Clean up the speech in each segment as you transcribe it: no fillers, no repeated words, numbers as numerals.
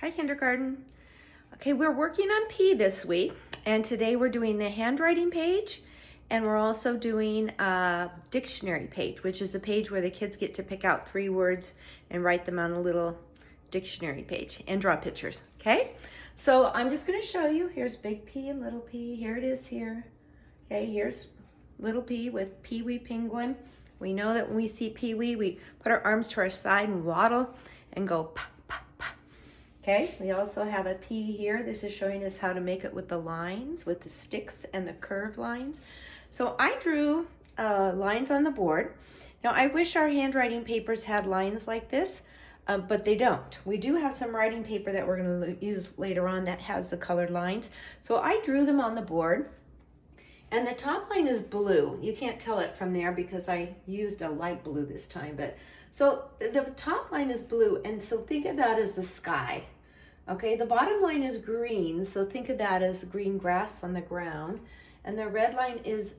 Hi, kindergarten. Okay, we're working on P this week, and today we're doing the handwriting page, and we're also doing a dictionary page, which is the page where the kids get to pick out 3 words and write them on a little dictionary page and draw pictures, okay? So I'm just gonna show you. Here's big P and little p. Here it is here. Okay, here's little p with Pee-wee penguin. We know that when we see Pee-wee, we put our arms to our side and waddle and go pa, pa, pa. Okay, we also have a P here. This is showing us how to make it with the lines, with the sticks and the curved lines. So I drew lines on the board. Now I wish our handwriting papers had lines like this, but they don't. We do have some writing paper that we're gonna use later on that has the colored lines. So I drew them on the board. And the top line is blue. You can't tell it from there because I used a light blue this time. But so the top line is blue, and so think of that as the sky. Okay, the bottom line is green, so think of that as green grass on the ground. And the red line is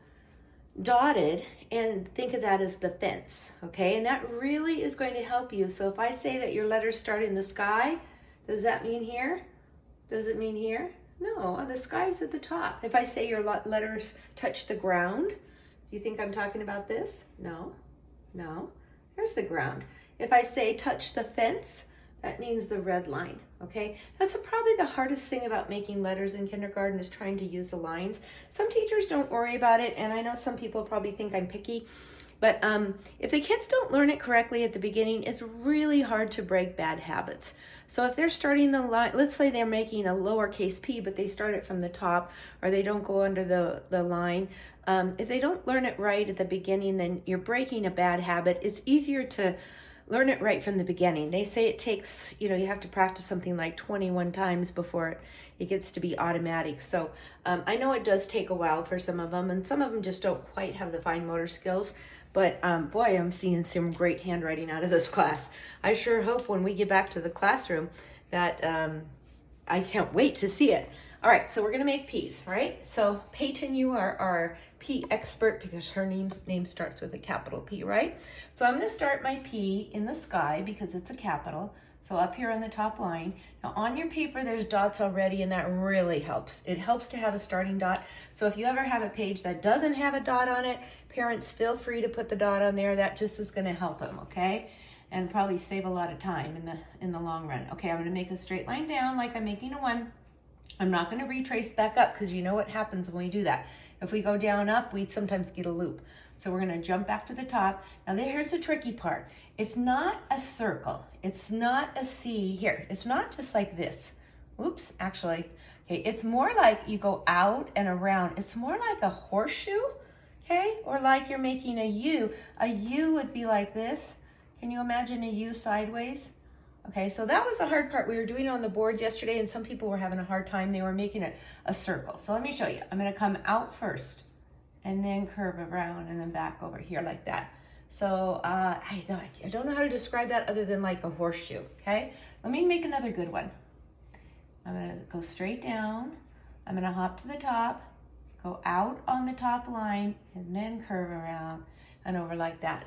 dotted, and think of that as the fence. Okay, and that really is going to help you. So if I say that your letters start in the sky, does that mean here? Does it mean here? No, the sky's at the top. If I say your letters touch the ground, do you think I'm talking about this? No, no, there's the ground. If I say touch the fence, that means the red line, okay? That's probably the hardest thing about making letters in kindergarten is trying to use the lines. Some teachers don't worry about it, and I know some people probably think I'm picky, but if the kids don't learn it correctly at the beginning, it's really hard to break bad habits. So if they're starting the line, let's say they're making a lowercase p, but they start it from the top, or they don't go under the line. If they don't learn it right at the beginning, then you're breaking a bad habit. It's easier to learn it right from the beginning. They say it takes, you have to practice something like 21 times before it gets to be automatic. So I know it does take a while for some of them, and some of them just don't quite have the fine motor skills. But boy, I'm seeing some great handwriting out of this class. I sure hope when we get back to the classroom that I can't wait to see it. All right, so we're gonna make P's, right? So Peyton, you are our P expert because her name starts with a capital P, right? So I'm gonna start my P in the sky because it's a capital. So up here on the top line. Now on your paper, there's dots already, and that really helps. It helps to have a starting dot. So if you ever have a page that doesn't have a dot on it, parents feel free to put the dot on there. That just is gonna help them, okay? And probably save a lot of time in the long run. Okay, I'm gonna make a straight line down like I'm making a 1. I'm not gonna retrace back up because you know what happens when we do that. If we go down up, we sometimes get a loop. So we're gonna jump back to the top. Now here's the tricky part. It's not a circle. It's not a C here. It's not just like this. Oops, actually. Okay, it's more like you go out and around. It's more like a horseshoe, okay? Or like you're making a U. A U would be like this. Can you imagine a U sideways? Okay, so that was the hard part. We were doing it on the boards yesterday, and some people were having a hard time. They were making it a circle. So let me show you. I'm gonna come out first and then curve around and then back over here like that. So I don't know how to describe that other than like a horseshoe, okay? Let me make another good one. I'm gonna go straight down. I'm gonna hop to the top, go out on the top line, and then curve around and over like that,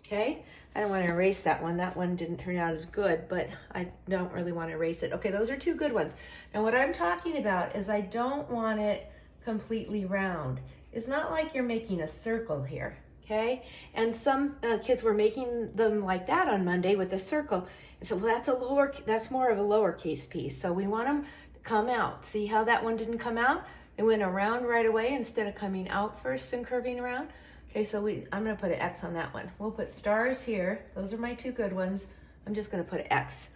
okay? I don't want to erase that one. That one didn't turn out as good, but I don't really want to erase it. Okay, those are 2 good ones. Now what I'm talking about is I don't want it completely round. It's not like you're making a circle here, okay? And some kids were making them like that on Monday with a circle. And so well, that's more of a lowercase piece. So we want them to come out. See how that one didn't come out? It went around right away instead of coming out first and curving around. Okay, so I'm gonna put an X on that one. We'll put stars here. Those are my 2 good ones. I'm just gonna put an X.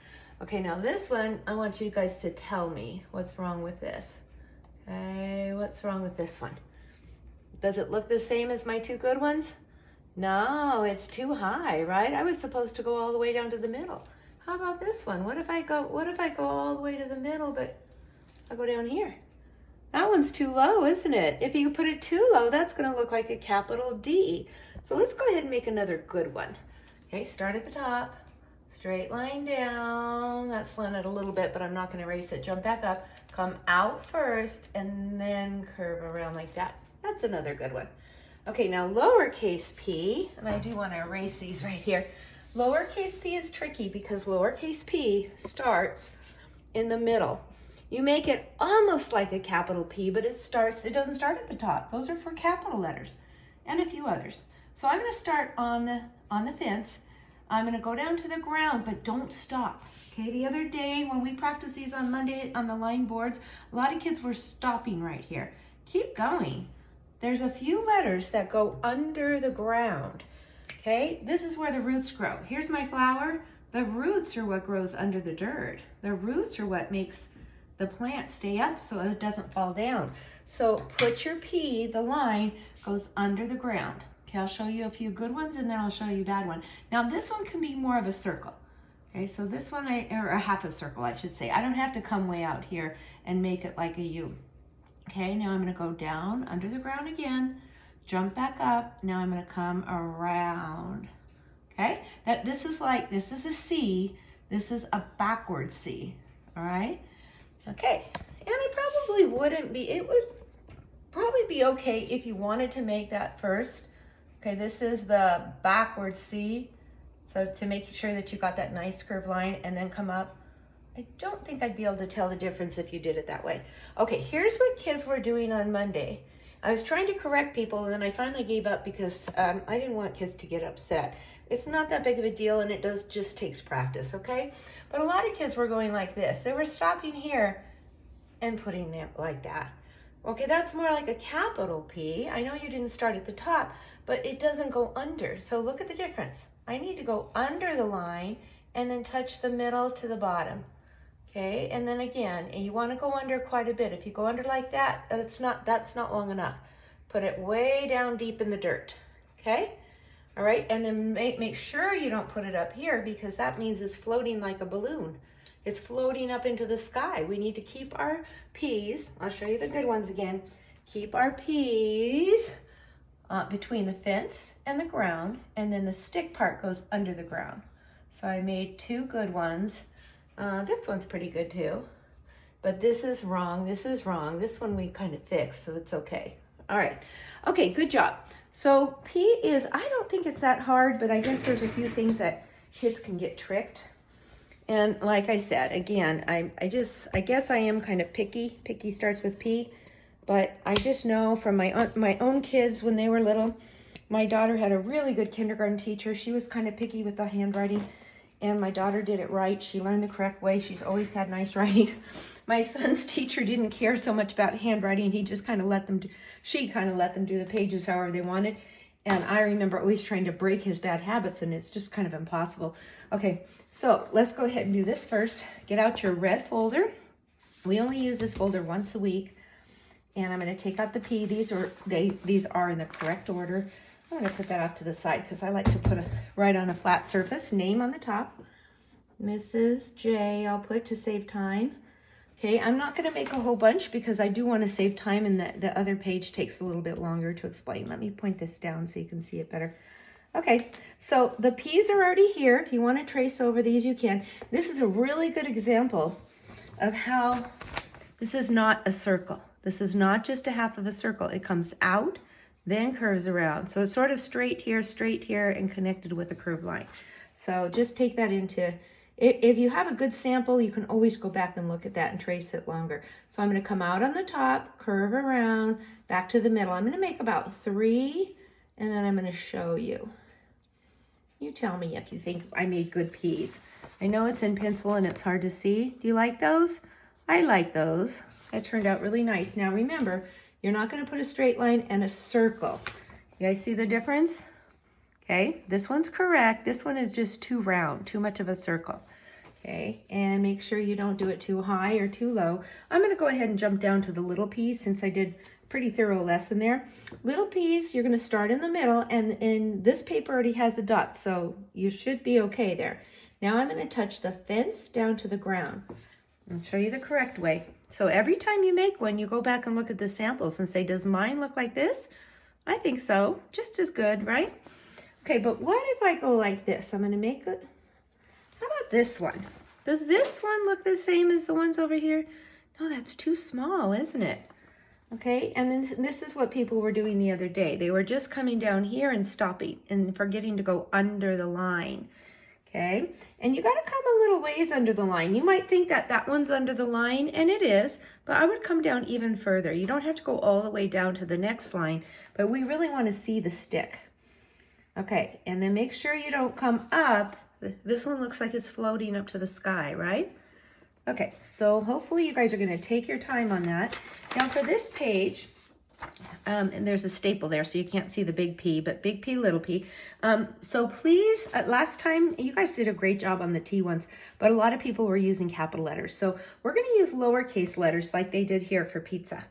Okay, now this one, I want you guys to tell me what's wrong with this. Okay, what's wrong with this one? Does it look the same as my 2 good ones? No, it's too high, right? I was supposed to go all the way down to the middle. How about this one? What if I go all the way to the middle, but I'll go down here? That one's too low, isn't it? If you put it too low, that's gonna look like a capital D. So let's go ahead and make another good one. Okay, start at the top, straight line down. That's slanted a little bit, but I'm not gonna erase it. Jump back up, come out first, and then curve around like that. That's another good one. Okay, now lowercase p, and I do wanna erase these right here. Lowercase p is tricky because lowercase p starts in the middle. You make it almost like a capital P, but it doesn't start at the top. Those are for capital letters and a few others. So I'm going to start on the fence. I'm going to go down to the ground, but don't stop. Okay, the other day when we practiced these on Monday on the line boards, a lot of kids were stopping right here. Keep going. There's a few letters that go under the ground. Okay, this is where the roots grow. Here's my flower. The roots are what grows under the dirt. The roots are what makes the plant stay up so it doesn't fall down. So put your P, the line, goes under the ground. Okay, I'll show you a few good ones and then I'll show you a bad one. Now this one can be more of a circle. Okay, so this one, or a half a circle, I should say. I don't have to come way out here and make it like a U. Okay, now I'm gonna go down under the ground again, jump back up. Now I'm gonna come around. Okay, this is a C, this is a backward C, all right? Okay, and it probably wouldn't be, it would probably be okay if you wanted to make that first. Okay, this is the backward C, so to make sure that you got that nice curved line and then come up. I don't think I'd be able to tell the difference if you did it that way. Okay, here's what kids were doing on Monday. I was trying to correct people and then I finally gave up because I didn't want kids to get upset. It's not that big of a deal and it just takes practice, okay? But a lot of kids were going like this. They were stopping here and putting them like that. Okay, that's more like a capital P. I know you didn't start at the top, but it doesn't go under. So look at the difference. I need to go under the line and then touch the middle to the bottom. Okay, and then again, and you want to go under quite a bit. If you go under like that, that's not long enough. Put it way down deep in the dirt. Okay, all right, and then make sure you don't put it up here because that means it's floating like a balloon. It's floating up into the sky. We need to keep our P's. I'll show you the good ones again. Keep our P's between the fence and the ground, and then the stick part goes under the ground. So I made two good ones. This one's pretty good too, but this is wrong, this is wrong. This one we kind of fixed, so it's okay. All right, okay, good job. So P is, I don't think it's that hard, but I guess there's a few things that kids can get tricked. And like I said, again, I guess I am kind of picky. Picky starts with P, but I just know from my own kids when they were little, my daughter had a really good kindergarten teacher. She was kind of picky with the handwriting. And my daughter did it right. She learned the correct way. She's always had nice writing. My son's teacher didn't care so much about handwriting. He just kind of she kind of let them do the pages however they wanted. And I remember always trying to break his bad habits, and it's just kind of impossible. Okay, so let's go ahead and do this first. Get out your red folder. We only use this folder once a week. And I'm going to take out the P. These are in the correct order. I'm going to put that off to the side because I like to put right on a flat surface. Name on the top. Mrs. J, I'll put to save time. Okay, I'm not going to make a whole bunch because I do want to save time and the other page takes a little bit longer to explain. Let me point this down so you can see it better. Okay, so the P's are already here. If you want to trace over these, you can. This is a really good example of how this is not a circle. This is not just a half of a circle. It comes out, then curves around. So it's sort of straight here, and connected with a curved line. So just take that into, if you have a good sample, you can always go back and look at that and trace it longer. So I'm going to come out on the top, curve around, back to the middle. I'm going to make about 3, and then I'm going to show you. You tell me if you think I made good P's. I know it's in pencil and it's hard to see. Do you like those? I like those. That turned out really nice. Now remember, you're not going to put a straight line and a circle. You guys see the difference? Okay, this one's correct. This one is just too round, too much of a circle. Okay, and make sure you don't do it too high or too low. I'm going to go ahead and jump down to the little P's since I did a pretty thorough lesson there. Little P's, you're going to start in the middle, and this paper already has a dot, so you should be okay there. Now I'm going to touch the fence down to the ground. I'll show you the correct way. So every time you make one, you go back and look at the samples and say, does mine look like this? I think so. Just as good, right? Okay, but what if I go like this? I'm going to make it. How about this one? Does this one look the same as the ones over here? No, that's too small, isn't it? Okay, and then this is what people were doing the other day. They were just coming down here and stopping and forgetting to go under the line. Okay, and you got to come a little ways under the line. You might think that that one's under the line, and it is, but I would come down even further. You don't have to go all the way down to the next line, but we really want to see the stick. Okay, and then make sure you don't come up. This one looks like it's floating up to the sky, right? Okay, so hopefully you guys are going to take your time on that. Now for this page, and there's a staple there so you can't see the big P, but big P, little p. So please, last time you guys did a great job on the T ones, but a lot of people were using capital letters. So we're going to use lowercase letters like they did here for pizza.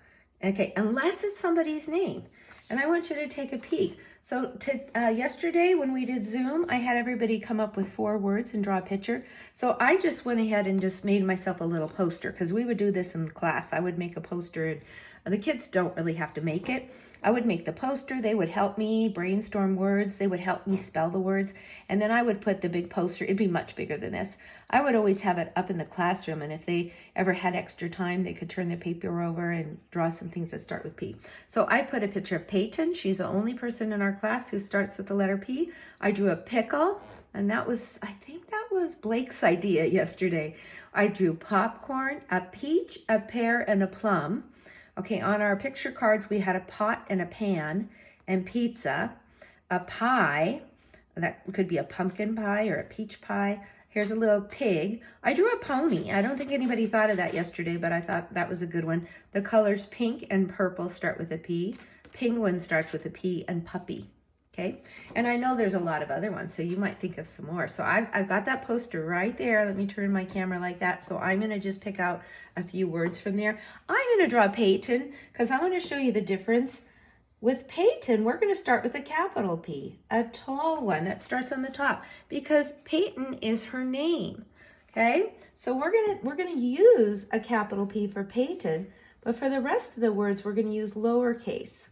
Okay, unless it's somebody's name. And I want you to take a peek. So yesterday when we did Zoom, I had everybody come up with 4 words and draw a picture. So I just went ahead and just made myself a little poster because we would do this in class. I would make a poster and the kids don't really have to make it. I would make the poster. They would help me brainstorm words. They would help me spell the words. And then I would put the big poster. It'd be much bigger than this. I would always have it up in the classroom. And if they ever had extra time, they could turn their paper over and draw some things that start with P. So I put a picture of Peyton. She's the only person in our class who starts with the letter P. I drew a pickle. And that was, I think that was Blake's idea yesterday. I drew popcorn, a peach, a pear, and a plum. Okay, on our picture cards, we had a pot and a pan and pizza, a pie, that could be a pumpkin pie or a peach pie. Here's a little pig. I drew a pony. I don't think anybody thought of that yesterday, but I thought that was a good one. The colors pink and purple start with a P. Penguin starts with a P, and puppy. Okay, and I know there's a lot of other ones, so you might think of some more. So I've got that poster right there. Let me turn my camera like that. So I'm going to just pick out a few words from there. I'm going to draw Peyton because I want to show you the difference. With Peyton, we're going to start with a capital P, a tall one that starts on the top because Peyton is her name. Okay, so we're gonna use a capital P for Peyton, but for the rest of the words, we're going to use lowercase.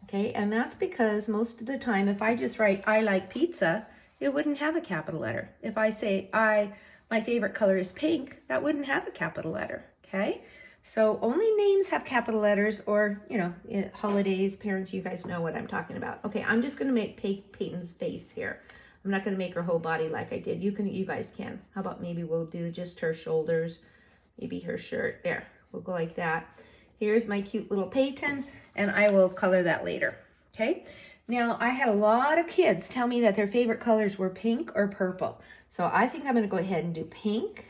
Okay, and that's because most of the time, if I just write, I like pizza, it wouldn't have a capital letter. If I say, my favorite color is pink, that wouldn't have a capital letter, okay? So only names have capital letters or, holidays, parents, you guys know what I'm talking about. Okay, I'm just gonna make Peyton's face here. I'm not gonna make her whole body like I did. You guys can. How about maybe we'll do just her shoulders, maybe her shirt. There, we'll go like that. Here's my cute little Peyton. And I will color that later, okay? Now, I had a lot of kids tell me that their favorite colors were pink or purple. So I think I'm going to go ahead and do pink.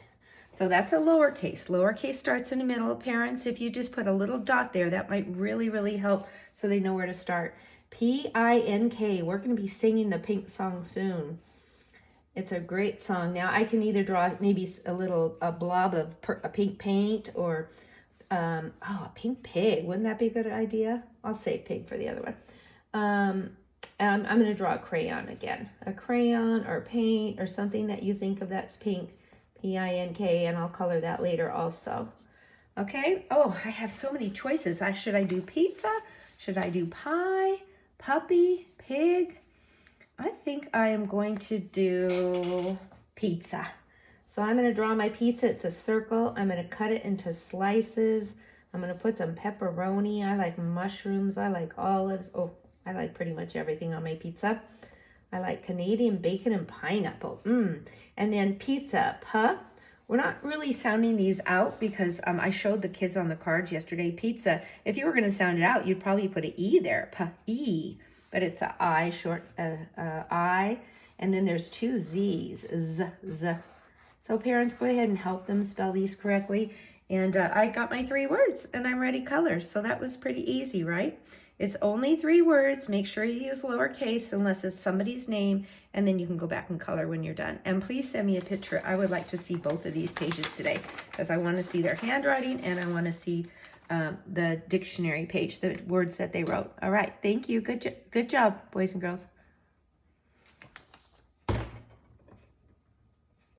So that's a lowercase. Lowercase starts in the middle. Parents, if you just put a little dot there, that might really, really help so they know where to start. P-I-N-K. We're going to be singing the Pink song soon. It's a great song. Now, I can either draw maybe a blob of a pink paint or... a pink pig. Wouldn't that be a good idea? I'll say pig for the other one. I'm going to draw a crayon again. A crayon or paint or something that you think of that's pink. P-I-N-K, and I'll color that later also. Okay. Oh, I have so many choices. Should I do pizza? Should I do pie? Puppy? Pig? I think I am going to do pizza. So I'm going to draw my pizza. It's a circle. I'm going to cut it into slices. I'm going to put some pepperoni. I like mushrooms. I like olives. Oh, I like pretty much everything on my pizza. I like Canadian bacon and pineapple. And then pizza, puh. We're not really sounding these out because I showed the kids on the cards yesterday. Pizza, if you were going to sound it out, you'd probably put an E there, puh, E. But it's a I, short I. And then there's 2 Z's, z, z. So parents, go ahead and help them spell these correctly. And I got my 3 words and I'm ready colors. So that was pretty easy, right? It's only 3 words. Make sure you use lowercase unless it's somebody's name. And then you can go back and color when you're done. And please send me a picture. I would like to see both of these pages today because I want to see their handwriting and I want to see the dictionary page, the words that they wrote. All right. Thank you. Good job, boys and girls.